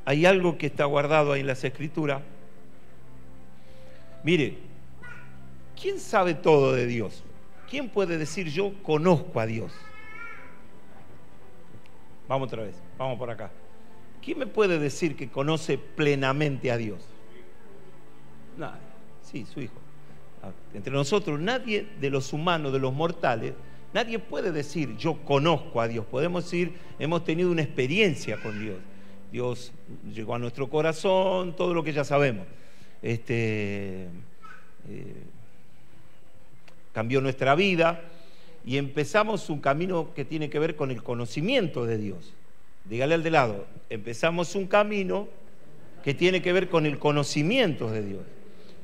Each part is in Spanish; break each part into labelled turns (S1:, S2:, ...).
S1: hay algo que está guardado ahí en las Escrituras. Mire, ¿quién sabe todo de Dios? ¿Quién puede decir yo conozco a Dios? Vamos otra vez, vamos por acá. ¿Quién me puede decir que conoce plenamente a Dios? Nadie. Sí, su hijo. Entre nosotros, nadie de los humanos, de los mortales, nadie puede decir yo conozco a Dios. Podemos decir, hemos tenido una experiencia con Dios. Dios llegó a nuestro corazón, todo lo que ya sabemos. Cambió nuestra vida y empezamos un camino que tiene que ver con el conocimiento de Dios. Dígale al de lado, empezamos un camino que tiene que ver con el conocimiento de Dios.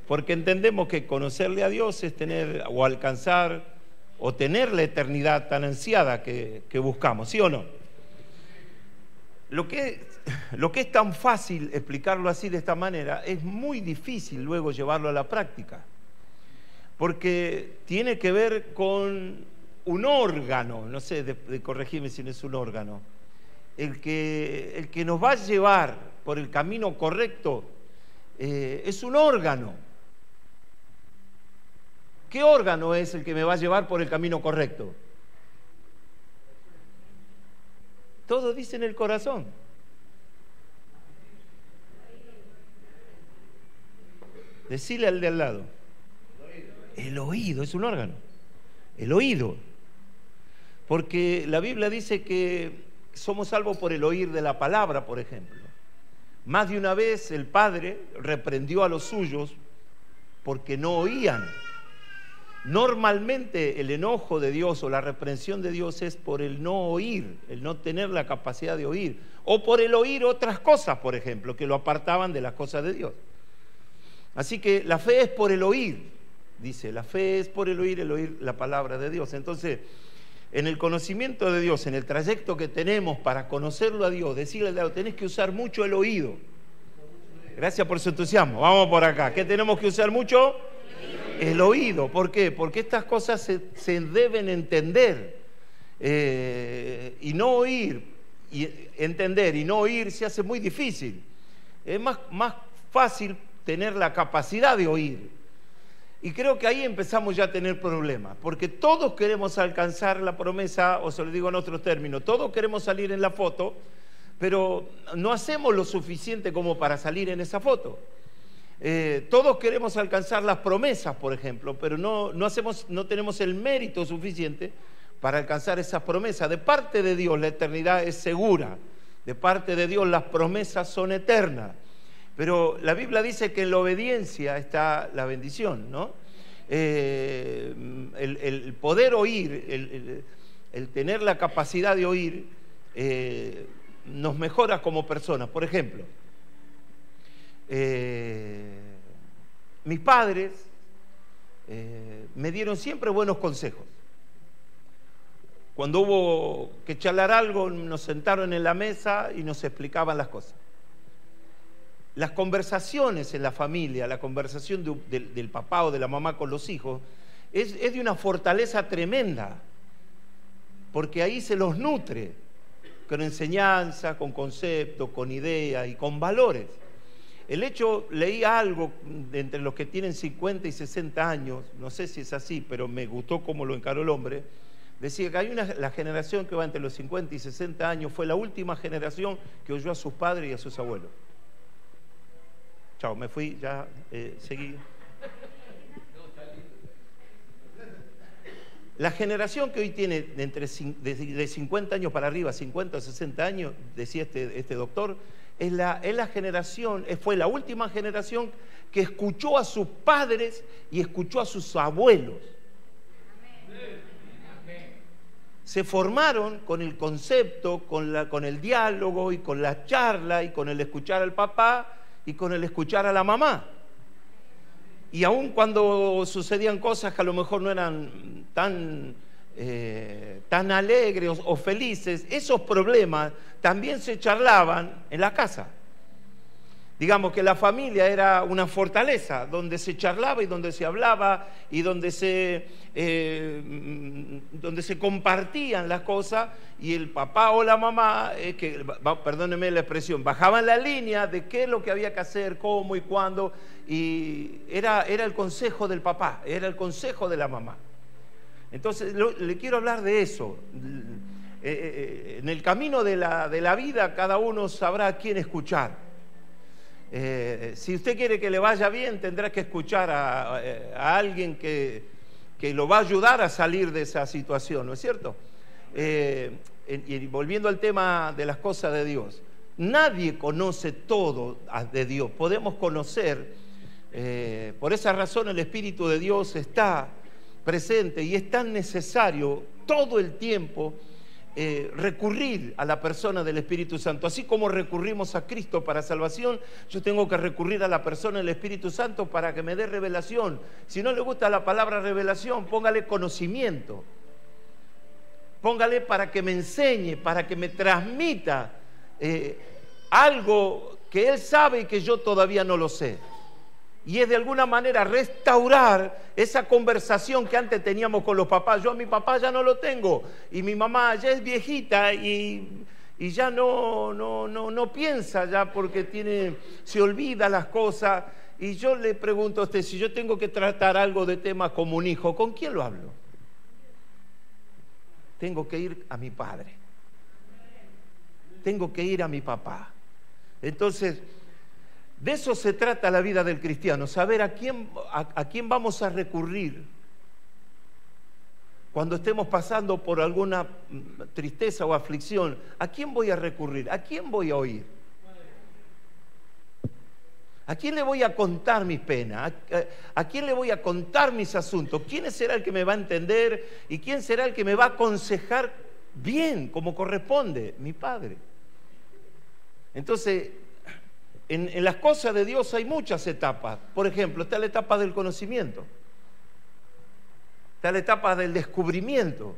S1: Porque entendemos que conocerle a Dios es tener o alcanzar o tener la eternidad tan ansiada que buscamos, ¿sí o no? Lo que es tan fácil explicarlo así de esta manera, es muy difícil luego llevarlo a la práctica. Porque tiene que ver con un órgano, no sé, corregirme si no es un órgano, el que nos va a llevar por el camino correcto es un órgano. ¿Qué órgano es el que me va a llevar por el camino correcto? Todos dicen el corazón. Decile al de al lado. El oído es un órgano. El oído. Porque la Biblia dice que somos salvos por el oír de la palabra, por ejemplo. Más de una vez el Padre reprendió a los suyos porque no oían. Normalmente el enojo de Dios o la reprensión de Dios es por el no oír, el no tener la capacidad de oír, o por el oír otras cosas, por ejemplo, que lo apartaban de las cosas de Dios. Así que la fe es por el oír, dice, la fe es por el oír la palabra de Dios. Entonces, en el conocimiento de Dios, en el trayecto que tenemos para conocerlo a Dios, decirle al lado, tenés que usar mucho el oído. Gracias por su entusiasmo. Vamos por acá. ¿Qué tenemos que usar mucho? El oído. ¿Por qué? Porque estas cosas se deben entender. Y no oír, y entender y no oír se hace muy difícil. Es más fácil tener la capacidad de oír. Y creo que ahí empezamos ya a tener problemas, porque todos queremos alcanzar la promesa, o se lo digo en otros términos, todos queremos salir en la foto, pero no hacemos lo suficiente como para salir en esa foto. Todos queremos alcanzar las promesas, por ejemplo, pero no tenemos el mérito suficiente para alcanzar esas promesas. De parte de Dios la eternidad es segura, de parte de Dios las promesas son eternas, pero la Biblia dice que en la obediencia está la bendición, ¿no? El poder oír, el tener la capacidad de oír, nos mejora como personas. Por ejemplo, mis padres me dieron siempre buenos consejos. Cuando hubo que charlar algo, nos sentaron en la mesa y nos explicaban las cosas. Las conversaciones en la familia, la conversación del papá o de la mamá con los hijos, es de una fortaleza tremenda, porque ahí se los nutre con enseñanza, con conceptos, con ideas y con valores. El hecho, leí algo entre los que tienen 50 y 60 años, no sé si es así, pero me gustó cómo lo encaró el hombre, decía que la generación que va entre los 50 y 60 años fue la última generación que oyó a sus padres y a sus abuelos. Chao, me fui, ya seguí. La generación que hoy tiene de 50 años para arriba, 50 o 60 años, decía este doctor, es la generación, fue la última generación que escuchó a sus padres y escuchó a sus abuelos. Se formaron con el concepto, con el diálogo y con la charla y con el escuchar al papá y con el escuchar a la mamá. Y aun cuando sucedían cosas que a lo mejor no eran tan alegres o felices, esos problemas también se charlaban en la casa. Digamos que la familia era una fortaleza donde se charlaba y donde se hablaba y donde se compartían las cosas, y el papá o la mamá, perdónenme la expresión, bajaban la línea de qué es lo que había que hacer, cómo y cuándo, y era el consejo del papá, era el consejo de la mamá. Entonces le quiero hablar de eso. En el camino de la vida cada uno sabrá a quién escuchar. Si usted quiere que le vaya bien, tendrá que escuchar a alguien que lo va a ayudar a salir de esa situación, ¿no es cierto? Y volviendo al tema de las cosas de Dios, nadie conoce todo de Dios. Podemos conocer, por esa razón el Espíritu de Dios está presente y es tan necesario todo el tiempo recurrir a la persona del Espíritu Santo. Así como recurrimos a Cristo para salvación, yo tengo que recurrir a la persona del Espíritu Santo para que me dé revelación. Si no le gusta la palabra revelación, póngale conocimiento, póngale para que me enseñe, para que me transmita algo que Él sabe y que yo todavía no lo sé. Y es de alguna manera restaurar esa conversación que antes teníamos con los papás. Yo a mi papá ya no lo tengo, y mi mamá ya es viejita y ya no piensa ya, porque se olvida las cosas. Y yo le pregunto a usted, si yo tengo que tratar algo de tema como un hijo, ¿con quién lo hablo? Tengo que ir a mi padre, tengo que ir a mi papá. Entonces, de eso se trata la vida del cristiano, saber a quién vamos a recurrir cuando estemos pasando por alguna tristeza o aflicción. ¿A quién voy a recurrir? ¿A quién voy a oír? ¿A quién le voy a contar mis penas? ¿A quién le voy a contar mis asuntos? ¿Quién será el que me va a entender? ¿Y quién será el que me va a aconsejar bien, como corresponde? Mi Padre. Entonces, en las cosas de Dios hay muchas etapas. Por ejemplo, está la etapa del conocimiento, está la etapa del descubrimiento.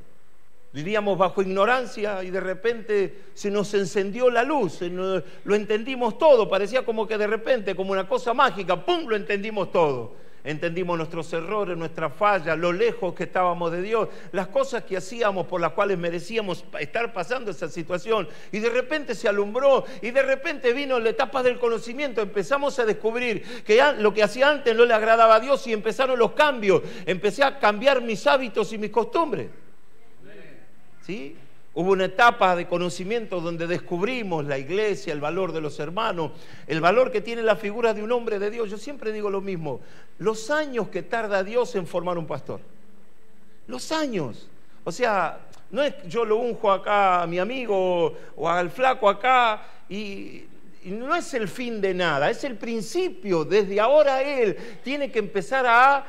S1: Vivíamos bajo ignorancia y de repente se nos encendió la luz, lo entendimos todo, parecía como que de repente, como una cosa mágica, ¡pum!, lo entendimos todo. Entendimos nuestros errores, nuestras fallas, lo lejos que estábamos de Dios, las cosas que hacíamos por las cuales merecíamos estar pasando esa situación, y de repente se alumbró, y de repente vino la etapa del conocimiento. Empezamos a descubrir que lo que hacía antes no le agradaba a Dios, y empezaron los cambios. Empecé a cambiar mis hábitos y mis costumbres. ¿Sí? Hubo una etapa de conocimiento donde descubrimos la iglesia, el valor de los hermanos, el valor que tiene la figura de un hombre de Dios. Yo siempre digo lo mismo: los años que tarda Dios en formar un pastor, los años. O sea, no es yo lo unjo acá a mi amigo o al flaco acá y no es el fin de nada, es el principio. Desde ahora él tiene que empezar a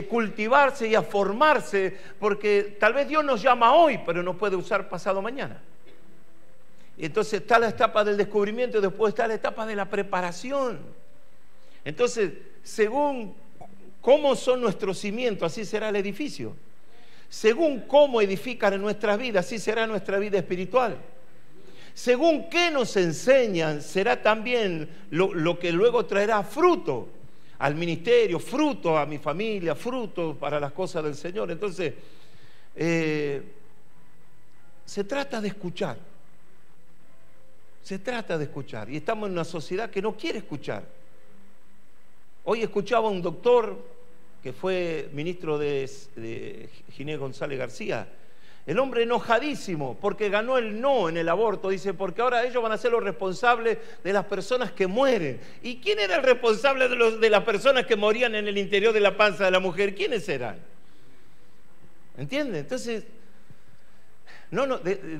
S1: cultivarse y a formarse, porque tal vez Dios nos llama hoy, pero nos puede usar pasado mañana. Y entonces está la etapa del descubrimiento y después está la etapa de la preparación. Entonces, según cómo son nuestros cimientos, así será el edificio. Según cómo edifican en nuestras vidas, así será nuestra vida espiritual. Según qué nos enseñan, será también lo que luego traerá fruto al ministerio, fruto a mi familia, fruto para las cosas del Señor. Entonces, se trata de escuchar. Se trata de escuchar. Y estamos en una sociedad que no quiere escuchar. Hoy escuchaba a un doctor que fue ministro de Ginés González García. El hombre enojadísimo porque ganó el no en el aborto. Dice, porque ahora ellos van a ser los responsables de las personas que mueren. ¿Y quién era el responsable de las personas que morían en el interior de la panza de la mujer? ¿Quiénes eran? ¿Entiende? Entonces,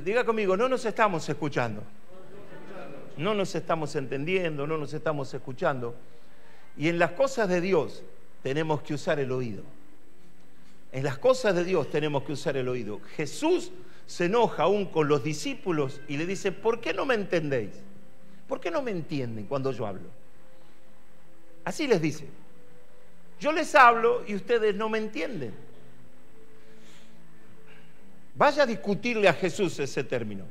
S1: diga conmigo, no nos estamos escuchando. No nos estamos entendiendo, no nos estamos escuchando. Y en las cosas de Dios tenemos que usar el oído. En las cosas de Dios tenemos que usar el oído. Jesús se enoja aún con los discípulos y le dice, ¿por qué no me entendéis? ¿Por qué no me entienden cuando yo hablo? Así les dice. Yo les hablo y ustedes no me entienden. Vaya a discutirle a Jesús ese término.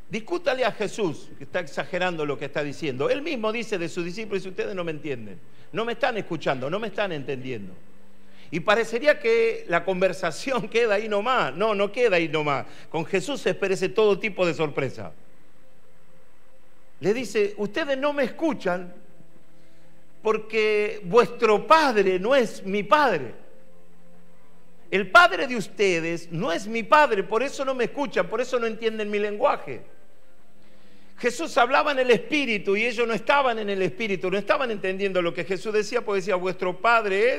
S1: Discútale a Jesús, que está exagerando lo que está diciendo. Él mismo dice de sus discípulos: si ustedes no me entienden, no me están escuchando, no me están entendiendo. Y parecería que la conversación queda ahí nomás. No, no queda ahí nomás. Con Jesús se espera todo tipo de sorpresa. Le dice: ustedes no me escuchan porque vuestro Padre no es mi Padre. El Padre de ustedes no es mi Padre, por eso no me escuchan, por eso no entienden mi lenguaje. Jesús hablaba en el Espíritu y ellos no estaban en el Espíritu, no estaban entendiendo lo que Jesús decía, porque decía: vuestro Padre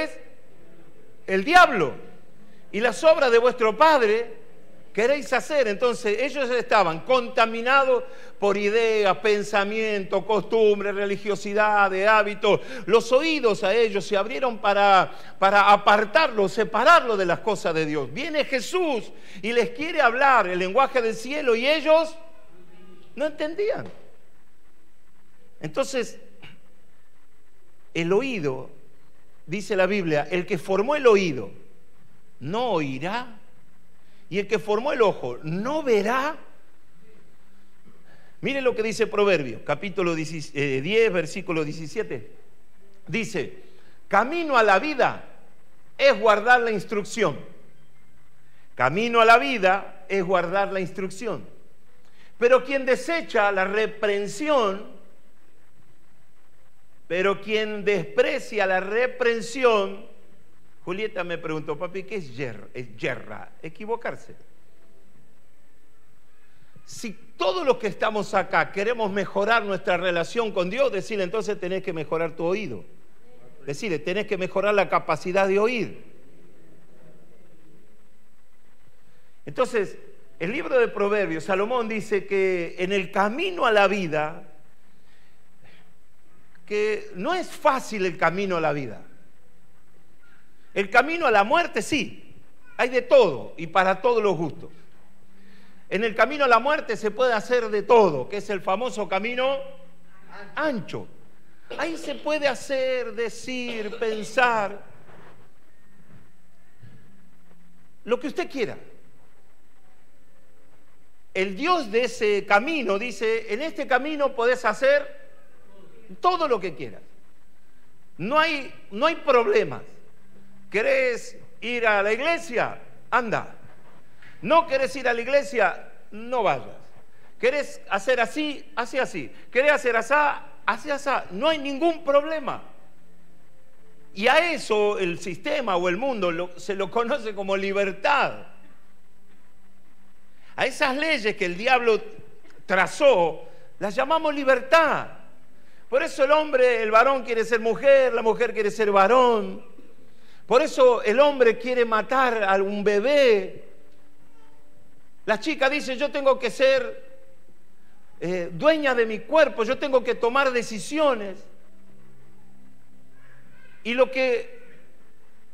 S1: es el diablo, y las obras de vuestro padre queréis hacer. Entonces ellos estaban contaminados por ideas, pensamientos, costumbres, religiosidad, de hábitos. Los oídos a ellos se abrieron para apartarlo, separarlo de las cosas de Dios. Viene Jesús y les quiere hablar el lenguaje del cielo y ellos no entendían. Entonces, el oído, dice la Biblia, el que formó el oído no oirá, y el que formó el ojo no verá. Miren lo que dice Proverbios, capítulo 10, versículo 17. Dice: camino a la vida es guardar la instrucción. Camino a la vida es guardar la instrucción. Pero quien desecha la reprensión, pero quien desprecia la reprensión. Julieta me preguntó: papi, ¿qué es yerra? Equivocarse. Si todos los que estamos acá queremos mejorar nuestra relación con Dios, decirle: entonces tenés que mejorar tu oído. Decirle: tenés que mejorar la capacidad de oír. Entonces, el libro de Proverbios, Salomón dice que en el camino a la vida, que no es fácil el camino a la vida. El camino a la muerte sí, hay de todo y para todos los gustos. En el camino a la muerte se puede hacer de todo, que es el famoso camino ancho. Ahí se puede hacer, decir, pensar, lo que usted quiera. El Dios de ese camino dice: en este camino podés hacer todo lo que quieras. No hay problemas. ¿Querés ir a la iglesia? Anda. ¿No querés ir a la iglesia? No vayas. ¿Querés hacer así? Hace así. ¿Querés hacer asá? Hace asá. No hay ningún problema. Y a eso el sistema o el mundo se lo conoce como libertad. A esas leyes que el diablo trazó, las llamamos libertad. Por eso el varón quiere ser mujer, la mujer quiere ser varón. Por eso el hombre quiere matar a un bebé. La chica dice: yo tengo que ser dueña de mi cuerpo, yo tengo que tomar decisiones. Y lo que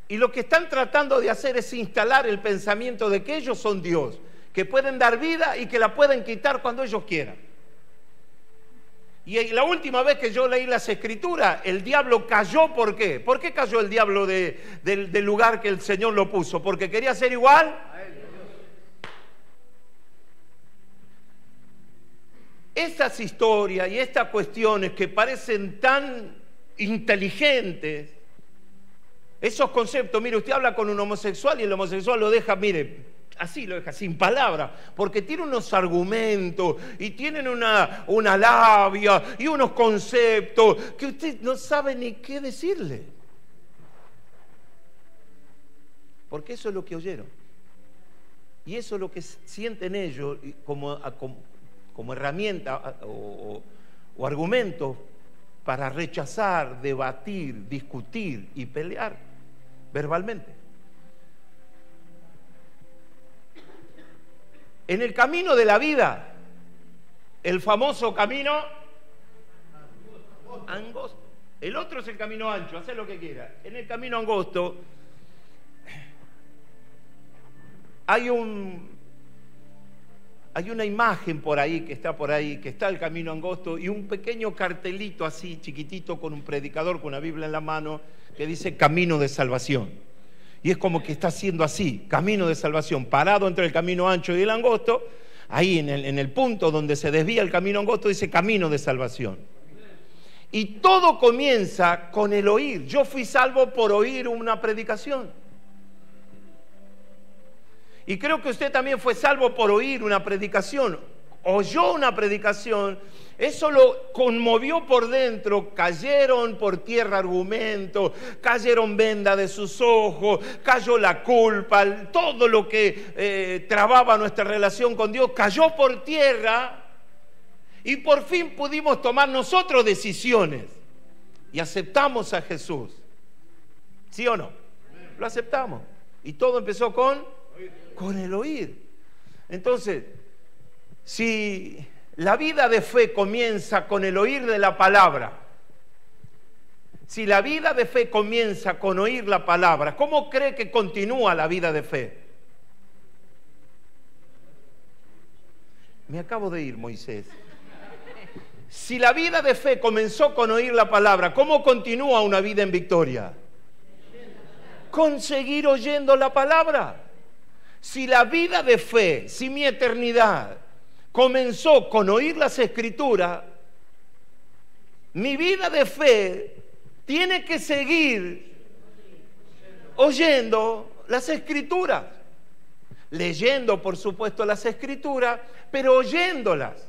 S1: están tratando de hacer es instalar el pensamiento de que ellos son Dios, que pueden dar vida y que la pueden quitar cuando ellos quieran. Y la última vez que yo leí las Escrituras, el diablo cayó. ¿Por qué? ¿Por qué cayó el diablo del lugar que el Señor lo puso? ¿Porque quería ser igual? Estas historias y estas cuestiones que parecen tan inteligentes, esos conceptos, mire, usted habla con un homosexual y el homosexual lo deja, mire, así lo deja, sin palabras, porque tiene unos argumentos y tienen una labia y unos conceptos que usted no sabe ni qué decirle. Porque eso es lo que oyeron. Y eso es lo que sienten ellos como herramienta o argumento para rechazar, debatir, discutir y pelear verbalmente. En el camino de la vida, el famoso camino angosto. El otro es el camino ancho, hacer lo que quiera. En el camino angosto hay una imagen por ahí, que está el camino angosto, y un pequeño cartelito así, chiquitito, con un predicador con una Biblia en la mano, que dice camino de salvación. Y es como que está haciendo así, camino de salvación, parado entre el camino ancho y el angosto. Ahí en el punto donde se desvía el camino angosto dice camino de salvación. Y todo comienza con el oír. Yo fui salvo por oír una predicación. Y creo que usted también fue salvo por oír una predicación. Oyó una predicación, eso lo conmovió por dentro, cayeron por tierra argumentos, cayeron vendas de sus ojos, cayó la culpa, todo lo que trababa nuestra relación con Dios cayó por tierra y por fin pudimos tomar nosotros decisiones y aceptamos a Jesús. ¿Sí o no? Lo aceptamos. Y todo empezó con el oír. Entonces, si la vida de fe comienza con el oír de la palabra, si la vida de fe comienza con oír la palabra, ¿cómo cree que continúa la vida de fe? Me acabo de ir, Moisés. Si la vida de fe comenzó con oír la palabra, ¿cómo continúa una vida en victoria? Con seguir oyendo la palabra. Si la vida de fe, si mi eternidad comenzó con oír las Escrituras, mi vida de fe tiene que seguir oyendo las Escrituras, leyendo por supuesto las Escrituras, pero oyéndolas.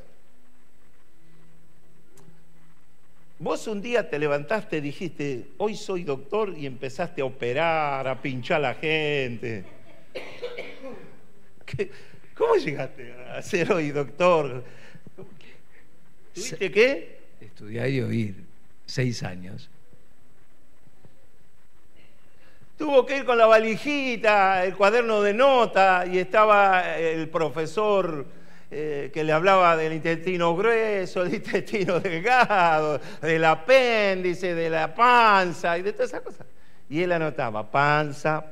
S1: Vos un día te levantaste y dijiste, hoy soy doctor, y empezaste a operar, a pinchar a la gente. ¿Cómo llegaste a ser hoy doctor? ¿Tuviste qué?
S2: Estudiar y oír 6 años.
S1: Tuvo que ir con la valijita, el cuaderno de nota, y estaba el profesor que le hablaba del intestino grueso, del intestino delgado, del apéndice, de la panza y de todas esas cosas. Y él anotaba panza,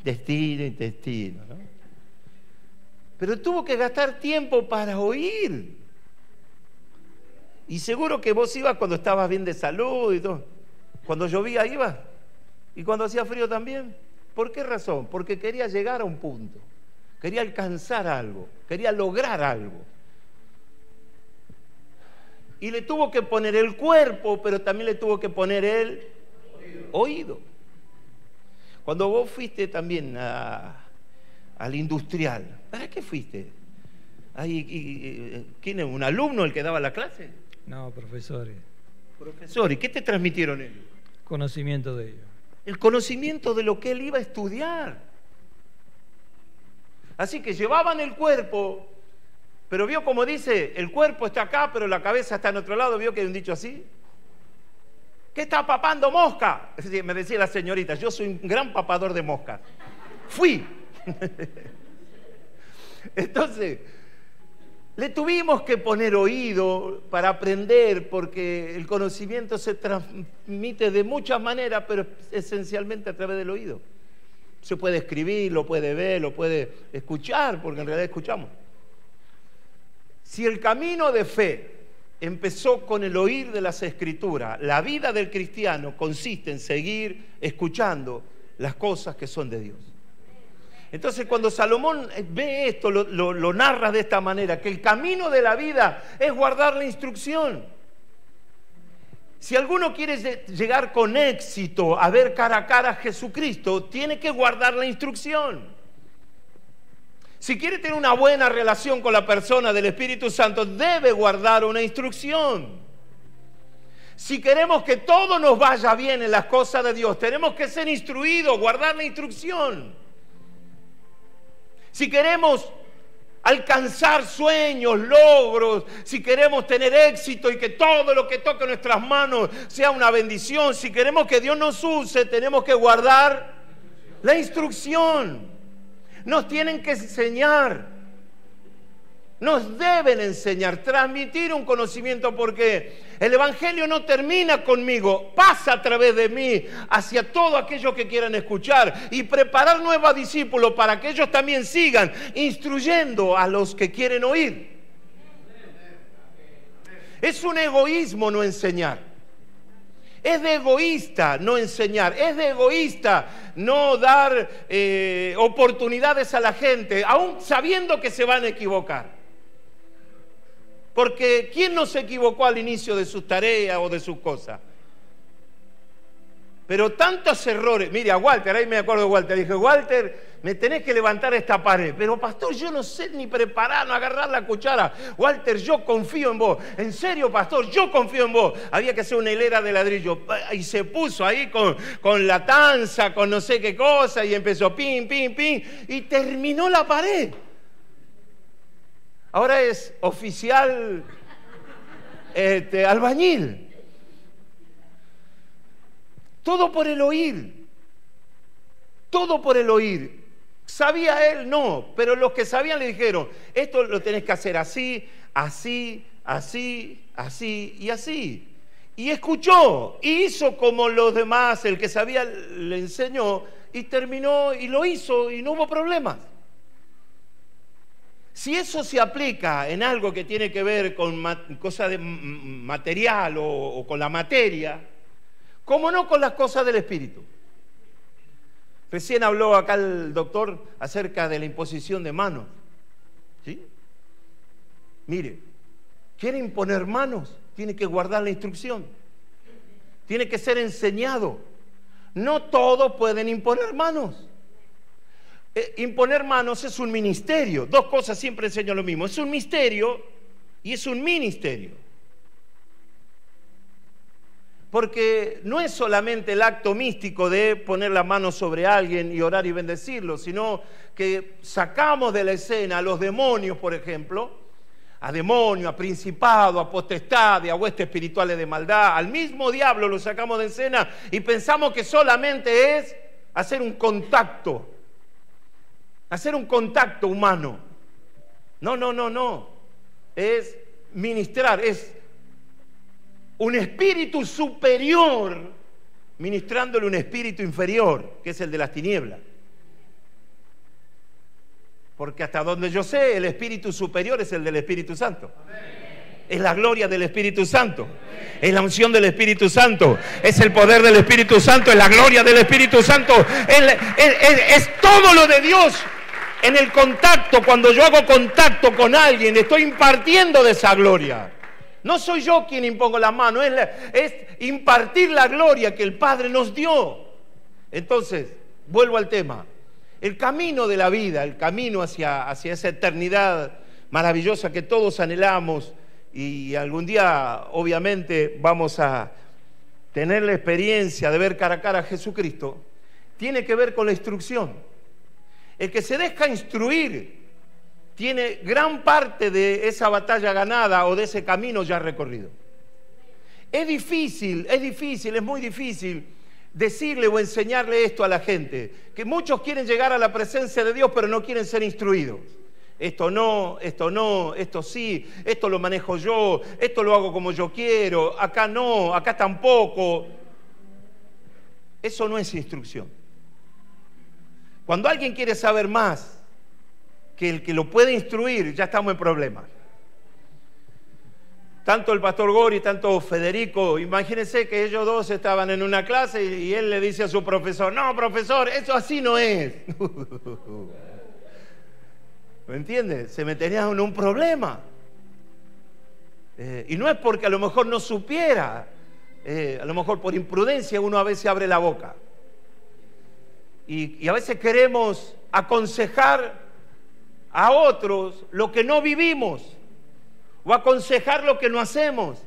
S1: intestino, ¿no? Pero tuvo que gastar tiempo para oír. Y seguro que vos ibas cuando estabas bien de salud y todo. Cuando llovía ibas. Y cuando hacía frío también. ¿Por qué razón? Porque quería llegar a un punto. Quería alcanzar algo. Quería lograr algo. Y le tuvo que poner el cuerpo, pero también le tuvo que poner el oído. Cuando vos fuiste también al industrial, ¿para qué fuiste? ¿Quién es? ¿Un alumno el que daba la clase?
S2: No, profesores.
S1: Profesor, ¿y qué te transmitieron ellos?
S2: Conocimiento de ellos.
S1: El conocimiento de lo que él iba a estudiar. Así que llevaban el cuerpo, pero vio como dice, el cuerpo está acá, pero la cabeza está en otro lado. ¿Vio que hay un dicho así? ¿Qué está papando mosca? Me decía la señorita, yo soy un gran papador de moscas. Fui. Entonces, le tuvimos que poner oído para aprender, porque el conocimiento se transmite de muchas maneras, pero esencialmente a través del oído. Se puede escribir, lo puede ver, lo puede escuchar, porque en realidad escuchamos. Si el camino de fe empezó con el oír de las Escrituras, la vida del cristiano consiste en seguir escuchando las cosas que son de Dios. Entonces, cuando Salomón ve esto, lo narra de esta manera, que el camino de la vida es guardar la instrucción. Si alguno quiere llegar con éxito a ver cara a cara a Jesucristo, tiene que guardar la instrucción. Si quiere tener una buena relación con la persona del Espíritu Santo, debe guardar una instrucción. Si queremos que todo nos vaya bien en las cosas de Dios, tenemos que ser instruidos, guardar la instrucción. Si queremos alcanzar sueños, logros, si queremos tener éxito y que todo lo que toque nuestras manos sea una bendición, si queremos que Dios nos use, tenemos que guardar la instrucción. Nos tienen que enseñar, nos deben enseñar, transmitir un conocimiento, porque el Evangelio no termina conmigo, pasa a través de mí hacia todos aquellos que quieran escuchar y preparar nuevos discípulos para que ellos también sigan instruyendo a los que quieren oír. Es un egoísmo no enseñar. Es de egoísta no enseñar, es de egoísta no dar oportunidades a la gente, aún sabiendo que se van a equivocar. Porque ¿quién no se equivocó al inicio de sus tareas o de sus cosas? Pero tantos errores. Mire, a Walter, ahí me acuerdo de Walter, dije, Walter, me tenés que levantar esta pared. Pero pastor, yo no sé ni preparar, no agarrar la cuchara. Walter, yo confío en vos. En serio, pastor, yo confío en vos. Había que hacer una hilera de ladrillo. Y se puso ahí con la tanza, con no sé qué cosa, y empezó pim, pim, pim, y terminó la pared. Ahora es oficial albañil. Todo por el oír. Todo por el oír. ¿Sabía él? No. Pero los que sabían le dijeron, esto lo tenés que hacer así, así, así, así y así. Y escuchó, y hizo como los demás, el que sabía le enseñó, y terminó, y lo hizo, y no hubo problemas. Si eso se aplica en algo que tiene que ver con cosas de material o con la materia, ¿cómo no con las cosas del espíritu? Recién habló acá el doctor acerca de la imposición de manos. ¿Sí? Mire, ¿quiere imponer manos? Tiene que guardar la instrucción. Tiene que ser enseñado. No todos pueden imponer manos. Imponer manos es un ministerio. Dos cosas siempre enseño lo mismo. Es un misterio y es un ministerio. Porque no es solamente el acto místico de poner la mano sobre alguien y orar y bendecirlo, sino que sacamos de la escena a los demonios, por ejemplo, a demonios, a principados, a potestades, a huestes espirituales de maldad, al mismo diablo lo sacamos de escena y pensamos que solamente es hacer un contacto humano. No. Es ministrar, es un espíritu superior ministrándole un espíritu inferior, que es el de las tinieblas. Porque hasta donde yo sé, el espíritu superior es el del Espíritu Santo. Es la gloria del Espíritu Santo. Es la unción del Espíritu Santo. Es el poder del Espíritu Santo. Es la gloria del Espíritu Santo. Es todo lo de Dios. En el contacto, cuando yo hago contacto con alguien, estoy impartiendo de esa gloria. No soy yo quien impongo la mano, es impartir la gloria que el Padre nos dio. Entonces, vuelvo al tema. El camino de la vida, el camino hacia esa eternidad maravillosa que todos anhelamos y algún día, obviamente, vamos a tener la experiencia de ver cara a cara a Jesucristo, tiene que ver con la instrucción. El que se deja instruir tiene gran parte de esa batalla ganada o de ese camino ya recorrido. Es muy difícil decirle o enseñarle esto a la gente, que muchos quieren llegar a la presencia de Dios pero no quieren ser instruidos. Esto no, esto sí, esto lo manejo yo, esto lo hago como yo quiero, acá no, acá tampoco. Eso no es instrucción. Cuando alguien quiere saber más que el que lo puede instruir, ya estamos en problemas. Tanto el pastor Gori, tanto Federico, imagínense que ellos dos estaban en una clase y él le dice a su profesor, no, profesor, eso así no es. ¿Me entiendes? Se meterían en un problema. Y no es porque a lo mejor no supiera, a lo mejor por imprudencia uno a veces abre la boca. Y a veces queremos aconsejar a otros lo que no vivimos o aconsejar lo que no hacemos.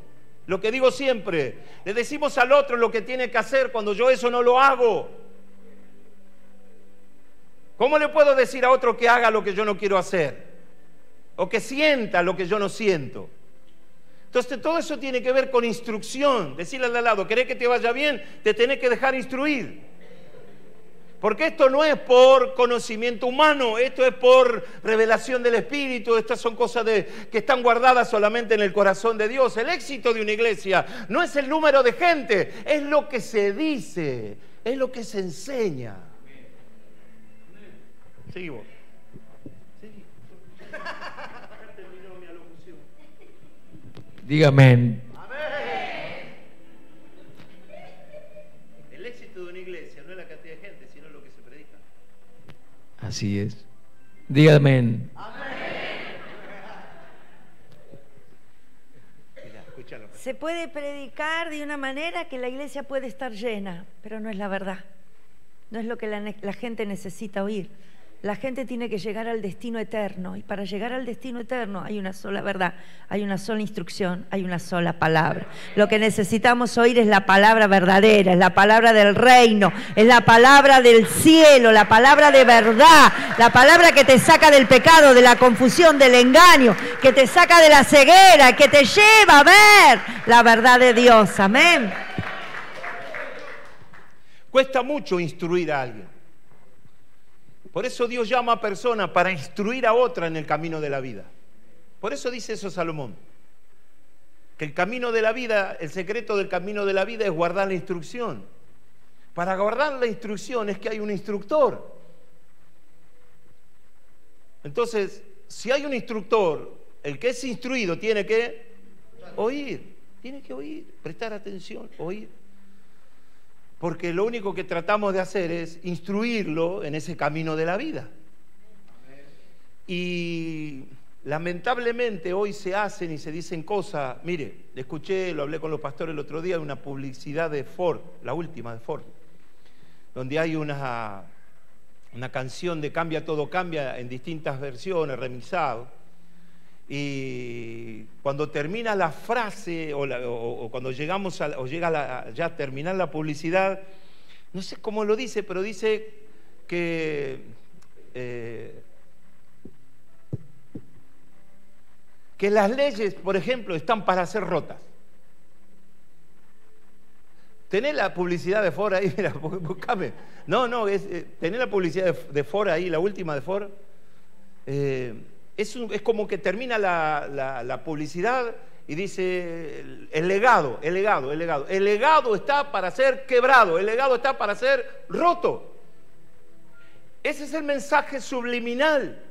S1: Lo que digo siempre, le decimos al otro lo que tiene que hacer cuando yo eso no lo hago. ¿Cómo le puedo decir a otro que haga lo que yo no quiero hacer? O que sienta lo que yo no siento. Entonces todo eso tiene que ver con instrucción. Decirle al de al lado, ¿querés que te vaya bien? Te tenés que dejar instruir. Porque esto no es por conocimiento humano, esto es por revelación del Espíritu, estas son cosas que están guardadas solamente en el corazón de Dios. El éxito de una iglesia no es el número de gente, es lo que se dice, es lo que se enseña. Seguí vos. Seguí. Acá terminó mi alocución.
S2: Dígame. Así es. Diga amén.
S3: Se puede predicar de una manera que la iglesia puede estar llena, pero no es la verdad. No es lo que la gente necesita oír. La gente tiene que llegar al destino eterno, y para llegar al destino eterno hay una sola verdad, hay una sola instrucción, hay una sola palabra. Lo que necesitamos oír es la palabra verdadera, es la palabra del reino, es la palabra del cielo, la palabra de verdad, la palabra que te saca del pecado, de la confusión, del engaño, que te saca de la ceguera, que te lleva a ver la verdad de Dios. Amén.
S1: Cuesta mucho instruir a alguien. Por eso Dios llama a personas para instruir a otra en el camino de la vida. Por eso dice eso Salomón. Que el camino de la vida, el secreto del camino de la vida es guardar la instrucción. Para guardar la instrucción es que hay un instructor. Entonces, si hay un instructor, el que es instruido tiene que oír. Tiene que oír, prestar atención, oír. Porque lo único que tratamos de hacer es instruirlo en ese camino de la vida. Y lamentablemente hoy se hacen y se dicen cosas. Mire, escuché, lo hablé con los pastores el otro día, una publicidad de Ford, la última de Ford, donde hay una canción de Cambia Todo Cambia en distintas versiones, remixado. Y cuando termina la frase o cuando llegamos ya a terminar la publicidad, no sé cómo lo dice, pero dice que las leyes, por ejemplo, están para ser rotas. ¿Tenés la publicidad de Ford ahí? Mira, buscame. No, tenés la publicidad de Ford ahí, la última de Ford. Es como que termina la publicidad y dice el legado está para ser quebrado, el legado está para ser roto. Ese es el mensaje subliminal.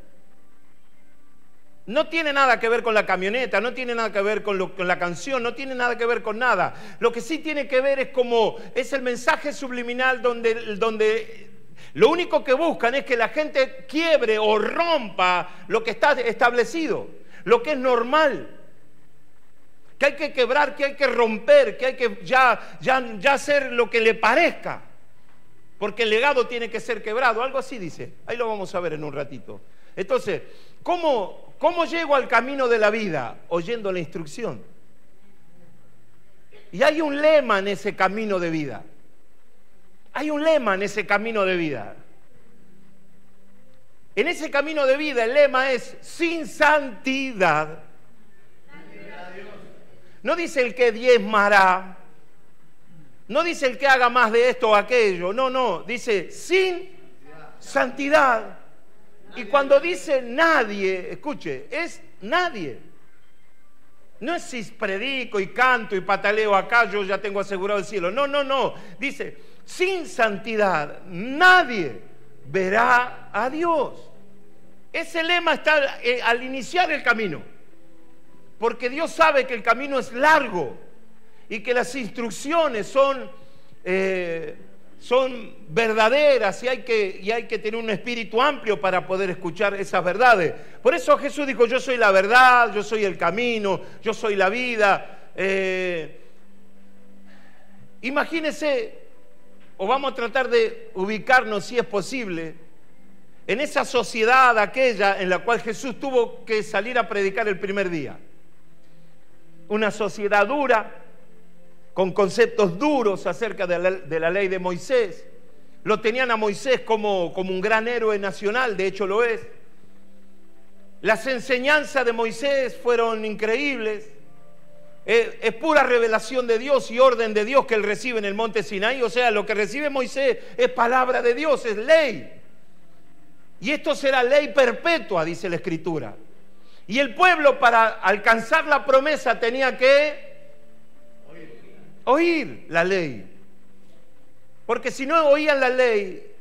S1: No tiene nada que ver con la camioneta, no tiene nada que ver con la canción, no tiene nada que ver con nada. Lo que sí tiene que ver es el mensaje subliminal donde lo único que buscan es que la gente quiebre o rompa lo que está establecido, lo que es normal, que hay que quebrar, que hay que romper, que hay que ya hacer lo que le parezca, porque el legado tiene que ser quebrado, algo así dice. Ahí lo vamos a ver en un ratito. Entonces, ¿cómo llego al camino de la vida? Oyendo la instrucción. Y hay un lema en ese camino de vida. Hay un lema en ese camino de vida. En ese camino de vida el lema es sin santidad. No dice el que diezmará. No dice el que haga más de esto o aquello. No. Dice sin santidad. Y cuando dice nadie, escuche, es nadie. No es si predico y canto y pataleo acá, yo ya tengo asegurado el cielo. No. Dice, sin santidad nadie verá a Dios. Ese lema está al iniciar el camino, porque Dios sabe que el camino es largo y que las instrucciones son verdaderas y hay que tener un espíritu amplio para poder escuchar esas verdades. Por eso Jesús dijo, yo soy la verdad, yo soy el camino, yo soy la vida. Imagínense, o vamos a tratar de ubicarnos si es posible, en esa sociedad aquella en la cual Jesús tuvo que salir a predicar el primer día. Una sociedad dura, con conceptos duros acerca de la ley de Moisés. Lo tenían a Moisés como un gran héroe nacional, de hecho lo es. Las enseñanzas de Moisés fueron increíbles. Es pura revelación de Dios y orden de Dios que él recibe en el monte Sinaí. O sea, lo que recibe Moisés es palabra de Dios, es ley. Y esto será ley perpetua, dice la Escritura. Y el pueblo, para alcanzar la promesa, tenía que oír la ley. Porque si no oían la ley,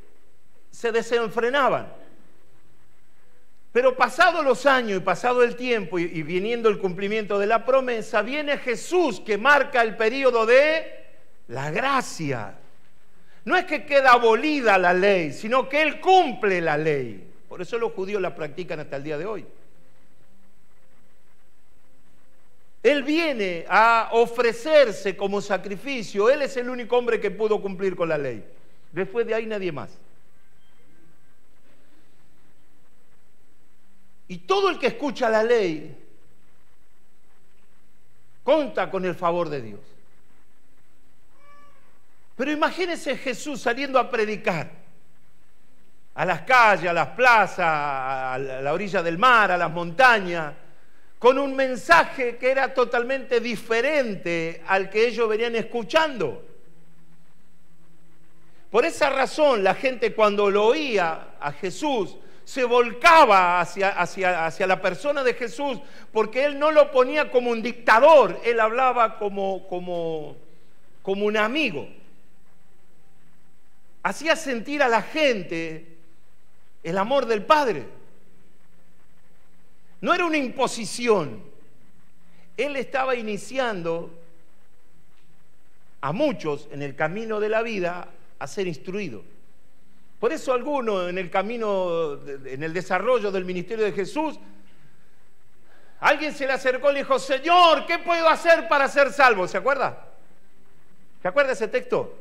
S1: se desenfrenaban. Pero pasados los años y pasado el tiempo y viniendo el cumplimiento de la promesa, viene Jesús que marca el período de la gracia. No es que queda abolida la ley, sino que Él cumple la ley. Por eso los judíos la practican hasta el día de hoy. Él viene a ofrecerse como sacrificio. Él es el único hombre que pudo cumplir con la ley. Después de ahí nadie más. Y todo el que escucha la ley cuenta con el favor de Dios. Pero imagínense Jesús saliendo a predicar a las calles, a las plazas, a la orilla del mar, a las montañas, con un mensaje que era totalmente diferente al que ellos venían escuchando. Por esa razón la gente cuando lo oía a Jesús se volcaba hacia la persona de Jesús, porque Él no lo ponía como un dictador, Él hablaba como un amigo. Hacía sentir a la gente el amor del Padre. No era una imposición. Él estaba iniciando a muchos en el camino de la vida a ser instruidos. Por eso algunos en el camino, en el desarrollo del ministerio de Jesús, alguien se le acercó y le dijo: Señor, ¿qué puedo hacer para ser salvo? ¿Se acuerda? ¿Se acuerda ese texto?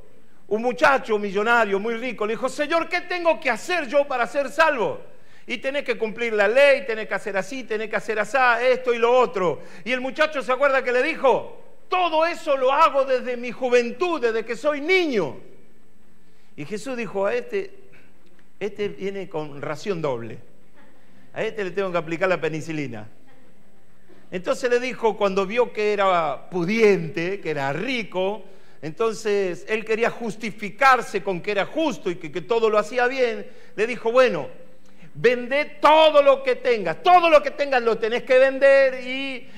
S1: Un muchacho millonario, muy rico, le dijo: Señor, ¿qué tengo que hacer yo para ser salvo? Y tenés que cumplir la ley, tenés que hacer así, tenés que hacer así, esto y lo otro. Y el muchacho se acuerda que le dijo: todo eso lo hago desde mi juventud, desde que soy niño. Y Jesús dijo: a este viene con ración doble. A este le tengo que aplicar la penicilina. Entonces le dijo, cuando vio que era pudiente, que era rico, entonces él quería justificarse con que era justo y que todo lo hacía bien, le dijo: bueno, vendé todo lo que tengas lo tenés que vender y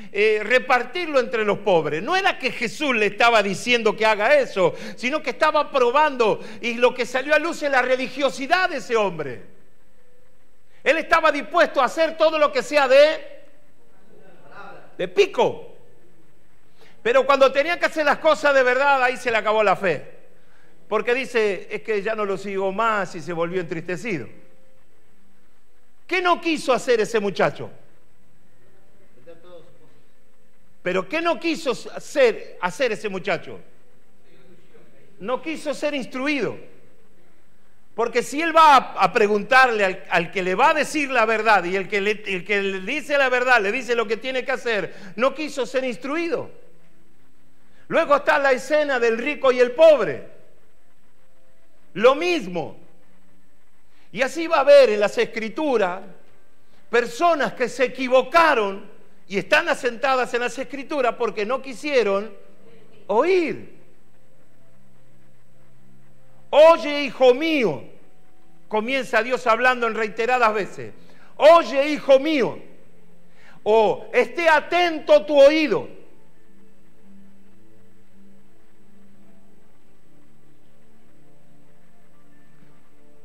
S1: repartirlo entre los pobres. No era que Jesús le estaba diciendo que haga eso, sino que estaba probando, y lo que salió a luz es la religiosidad de ese hombre. Él estaba dispuesto a hacer todo lo que sea de pico. Pero cuando tenía que hacer las cosas de verdad, ahí se le acabó la fe. Porque dice: es que ya no lo sigo más, y se volvió entristecido. ¿Qué no quiso hacer ese muchacho? ¿Pero qué no quiso hacer ese muchacho? No quiso ser instruido. Porque si él va a preguntarle al que le va a decir la verdad, y el que le dice la verdad le dice lo que tiene que hacer, no quiso ser instruido. Luego está la escena del rico y el pobre. Lo mismo. Y así va a haber en las Escrituras personas que se equivocaron y están asentadas en las Escrituras porque no quisieron oír. Oye, hijo mío, comienza Dios hablando en reiteradas veces. Oye, hijo mío, o esté atento tu oído.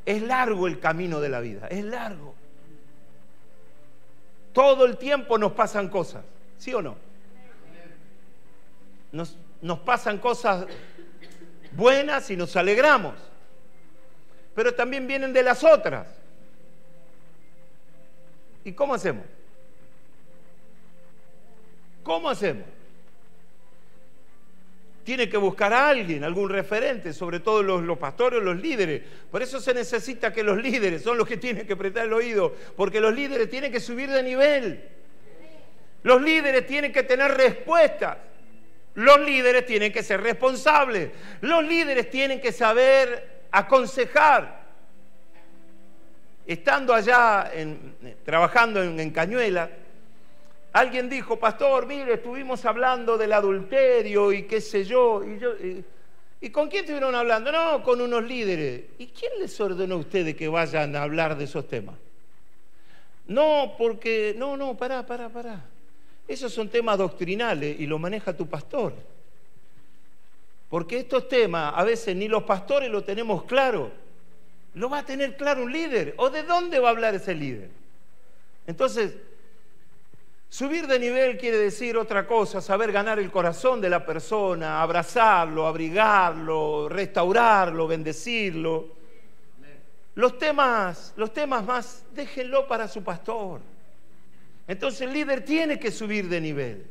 S1: Es largo el camino de la vida, es largo. Todo el tiempo nos pasan cosas, ¿sí o no? Nos pasan cosas buenas y nos alegramos, pero también vienen de las otras. ¿Y cómo hacemos? ¿Cómo hacemos? Tiene que buscar a alguien, algún referente, sobre todo los pastores, los líderes. Por eso se necesita que los líderes son los que tienen que prestar el oído, porque los líderes tienen que subir de nivel. Los líderes tienen que tener respuestas. Los líderes tienen que ser responsables. Los líderes tienen que saber aconsejar. Estando allá, trabajando en Cañuelas, alguien dijo: pastor, mire, estuvimos hablando del adulterio y qué sé yo. ¿Y con quién estuvieron hablando? No, con unos líderes. ¿Y quién les ordenó a ustedes que vayan a hablar de esos temas? No, porque... No, pará. Esos son temas doctrinales y lo maneja tu pastor. Porque estos temas a veces ni los pastores lo tenemos claro. Lo va a tener claro un líder. ¿O de dónde va a hablar ese líder? Entonces, Subir de nivel quiere decir otra cosa, saber ganar el corazón de la persona, abrazarlo, abrigarlo, restaurarlo, bendecirlo. Los temas más, déjenlo para su pastor. Entonces el líder tiene que subir de nivel.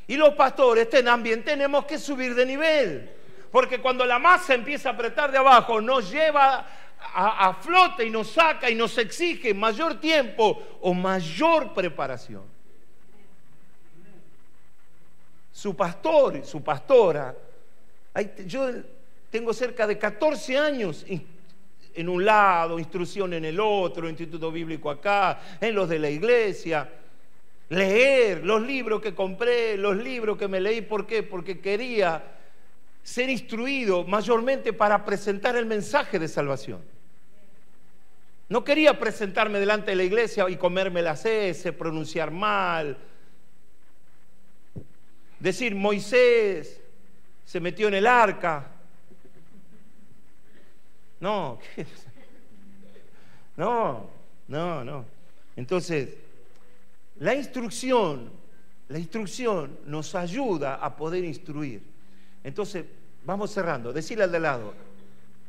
S1: Y los pastores también tenemos que subir de nivel. Porque cuando la masa empieza a apretar de abajo, nos lleva a flote y nos saca y nos exige mayor tiempo o mayor preparación. Su pastor, su pastora, yo tengo cerca de 14 años en un lado, instrucción en el otro, instituto bíblico acá, en los de la iglesia. Leer los libros que compré, los libros que me leí, ¿por qué? Porque quería ser instruido mayormente para presentar el mensaje de salvación. No quería presentarme delante de la iglesia y comerme las heces, pronunciar mal, decir Moisés se metió en el arca. No, no. Entonces, la instrucción nos ayuda a poder instruir. Entonces, vamos cerrando. Decirle al de lado,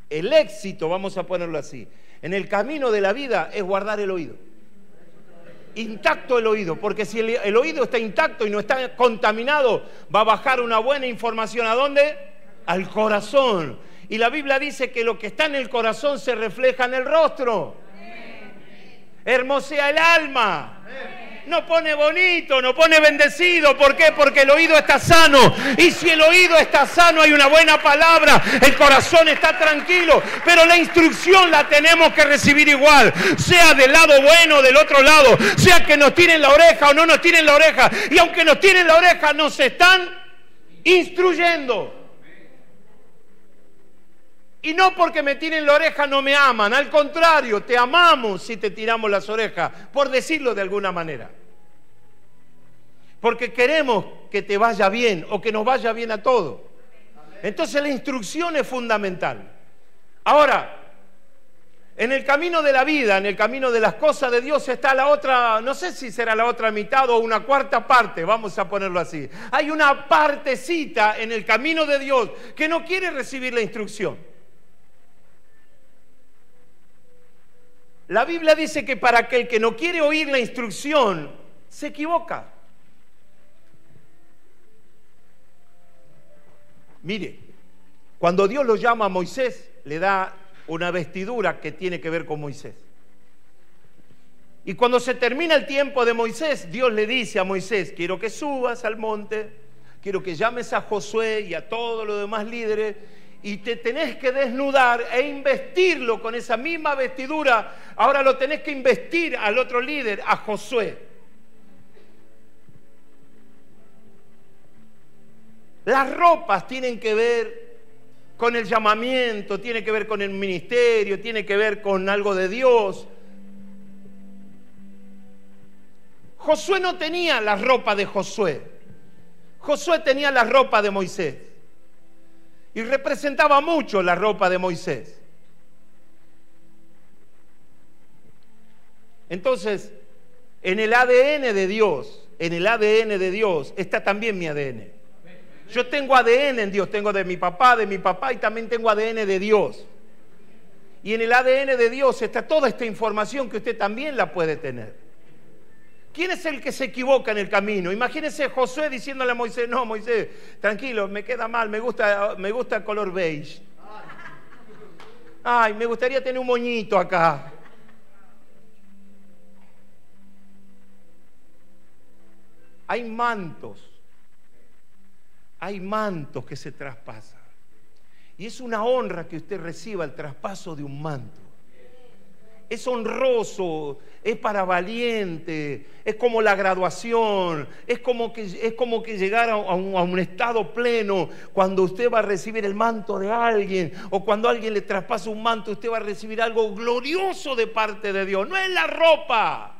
S1: el éxito, vamos a ponerlo así, en el camino de la vida es guardar el oído. Intacto el oído, porque si el oído está intacto y no está contaminado, va a bajar una buena información. ¿A dónde? Al corazón. Y la Biblia dice que lo que está en el corazón se refleja en el rostro. Hermosea el alma. No pone bonito, no pone bendecido. ¿Por qué? Porque el oído está sano. Y si el oído está sano, hay una buena palabra. El corazón está tranquilo. Pero la instrucción la tenemos que recibir igual. Sea del lado bueno o del otro lado. Sea que nos tiren la oreja o no nos tiren la oreja. Y aunque nos tiren la oreja, nos están instruyendo. Y no porque me tiren la oreja no me aman. Al contrario, te amamos si te tiramos las orejas. Por decirlo de alguna manera. Porque queremos que te vaya bien o que nos vaya bien a todos. Entonces la instrucción es fundamental. Ahora, en el camino de la vida, en el camino de las cosas de Dios está la otra, no sé si será la otra mitad o una cuarta parte, vamos a ponerlo así. Hay una partecita en el camino de Dios que no quiere recibir la instrucción. La Biblia dice que para aquel que no quiere oír la instrucción, se equivoca. Mire, cuando Dios lo llama a Moisés, le da una vestidura que tiene que ver con Moisés. Y cuando se termina el tiempo de Moisés, Dios le dice a Moisés, quiero que subas al monte, quiero que llames a Josué y a todos los demás líderes, y te tenés que desnudar e investirlo con esa misma vestidura. Ahora lo tenés que investir al otro líder, a Josué. Las ropas tienen que ver con el llamamiento, tiene que ver con el ministerio, tiene que ver con algo de Dios. Josué no tenía la ropa de Josué. Josué tenía la ropa de Moisés. Y representaba mucho la ropa de Moisés. Entonces, en el ADN de Dios, está también mi ADN. Yo tengo ADN en Dios, tengo de mi papá y también tengo ADN de Dios. Y en el ADN de Dios está toda esta información que usted también la puede tener. ¿Quién es el que se equivoca en el camino? Imagínese Josué diciéndole a Moisés, no, Moisés, tranquilo, me queda mal, me gusta el color beige. Ay, me gustaría tener un moñito acá. Hay mantos que se traspasan. Y es una honra que usted reciba el traspaso de un manto. Es honroso, es para valiente, es como la graduación, es como que llegar a un estado pleno cuando usted va a recibir el manto de alguien, o cuando alguien le traspasa un manto, usted va a recibir algo glorioso de parte de Dios. No es la ropa.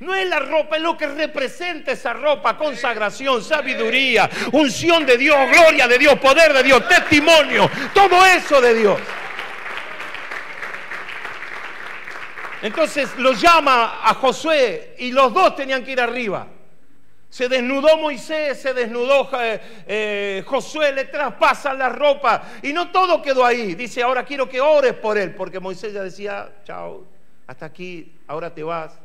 S1: No es la ropa, es lo que representa esa ropa: consagración, sabiduría, unción de Dios, gloria de Dios, poder de Dios, testimonio, todo eso de Dios. Entonces lo llama a Josué y los dos tenían que ir arriba. Se desnudó Moisés, se desnudó Josué, le traspasan la ropa. Y no todo quedó ahí. Dice, ahora quiero que ores por él. Porque Moisés ya decía, chao, hasta aquí, ahora te vas.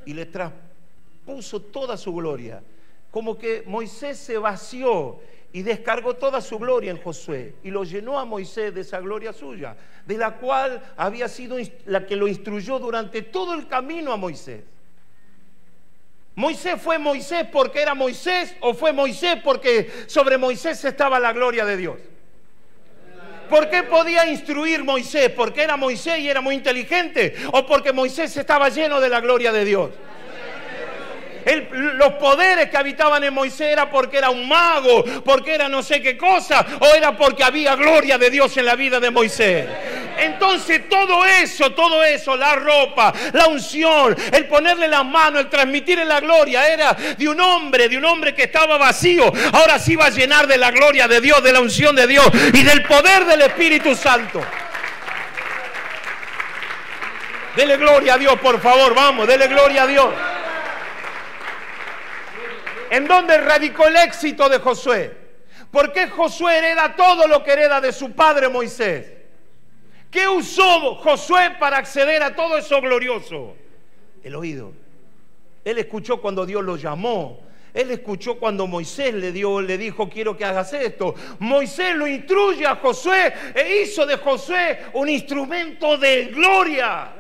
S1: Y le traspuso toda su gloria. Como que Moisés se vació y descargó toda su gloria en Josué. Y lo llenó a Moisés de esa gloria suya, de la cual había sido la que lo instruyó durante todo el camino a Moisés. ¿Moisés fue Moisés porque era Moisés o fue Moisés porque sobre Moisés estaba la gloria de Dios? ¿Por qué podía instruir Moisés? ¿Porque era Moisés y era muy inteligente? ¿O porque Moisés estaba lleno de la gloria de Dios? Los poderes que habitaban en Moisés era porque era un mago, porque era no sé qué cosa, o era porque había gloria de Dios en la vida de Moisés. Entonces todo eso, la ropa, la unción, el ponerle las manos, el transmitirle la gloria, era de un hombre que estaba vacío. Ahora sí va a llenar de la gloria de Dios, de la unción de Dios y del poder del Espíritu Santo. Dele gloria a Dios, por favor, vamos, dele gloria a Dios. ¿En dónde radicó el éxito de Josué? ¿Por qué Josué hereda todo lo que hereda de su padre Moisés? ¿Qué usó Josué para acceder a todo eso glorioso? El oído. Él escuchó cuando Dios lo llamó. Él escuchó cuando Moisés le dijo, quiero que hagas esto. Moisés lo instruye a Josué e hizo de Josué un instrumento de gloria.